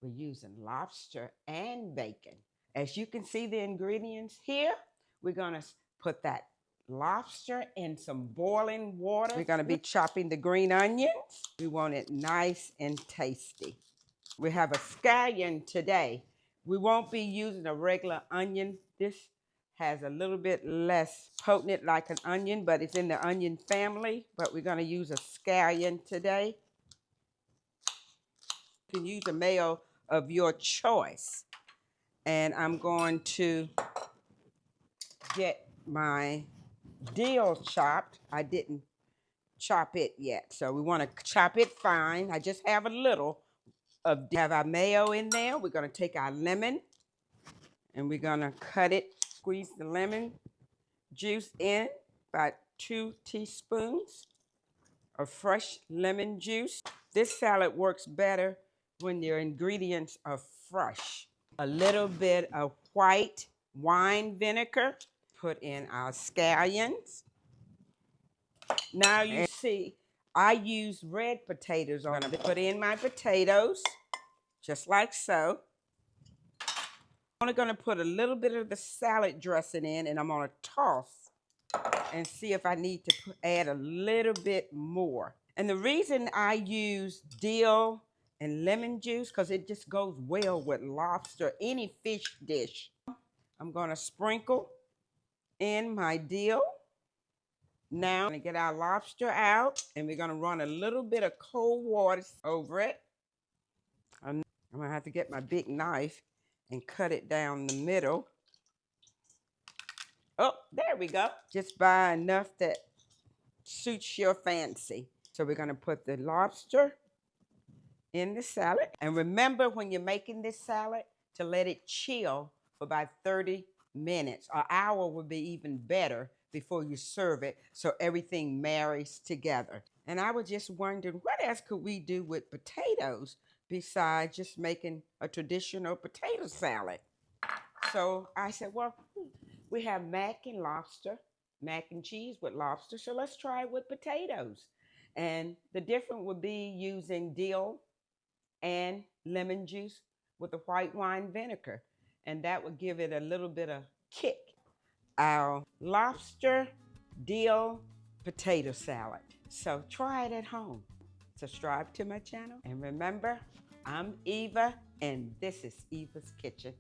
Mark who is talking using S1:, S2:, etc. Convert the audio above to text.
S1: We're using lobster and bacon. As you can see the ingredients here, we're gonna put that lobster in some boiling water. We're gonna be chopping the green onions. We want it nice and tasty. We have a scallion today. We won't be using a regular onion. This has a little bit less potent like an onion, but it's in the onion family. But we're gonna use a scallion today. You can use a mayo of your choice. And I'm going to get my dill chopped. I didn't chop it yet, so we want to chop it fine. I just have a little of, have our mayo in there. We're going to take our lemon and we're going to cut it, squeeze the lemon juice in, about 2 teaspoons of fresh lemon juice. This salad works better when your ingredients are fresh. A little bit of white wine vinegar. Put in our scallions. Now you see, I use red potatoes. I'm gonna put in my potatoes, just like so. I'm only gonna put a little bit of the salad dressing in, and I'm gonna toss and see if I need to add a little bit more. And the reason I use dill and lemon juice, because it just goes well with lobster, any fish dish. I'm gonna sprinkle in my dill. Now, I'm gonna get our lobster out, and we're gonna run a little bit of cold water over it. I'm gonna have to get my big knife and cut it down the middle. Oh, there we go. Just buy enough that suits your fancy. So we're gonna put the lobster in the salad. And remember, when you're making this salad, to let it chill for about 30 minutes. An hour would be even better before you serve it, so everything marries together. And I was just wondering, what else could we do with potatoes besides just making a traditional potato salad? So I said, well, we have mac and lobster, mac and cheese with lobster, so let's try it with potatoes. And the difference would be using dill and lemon juice with the white wine vinegar. And that would give it a little bit of kick. Our lobster dill potato salad. So try it at home. Subscribe to my channel. And remember, I'm Eva, and this is Eva's Kitchen.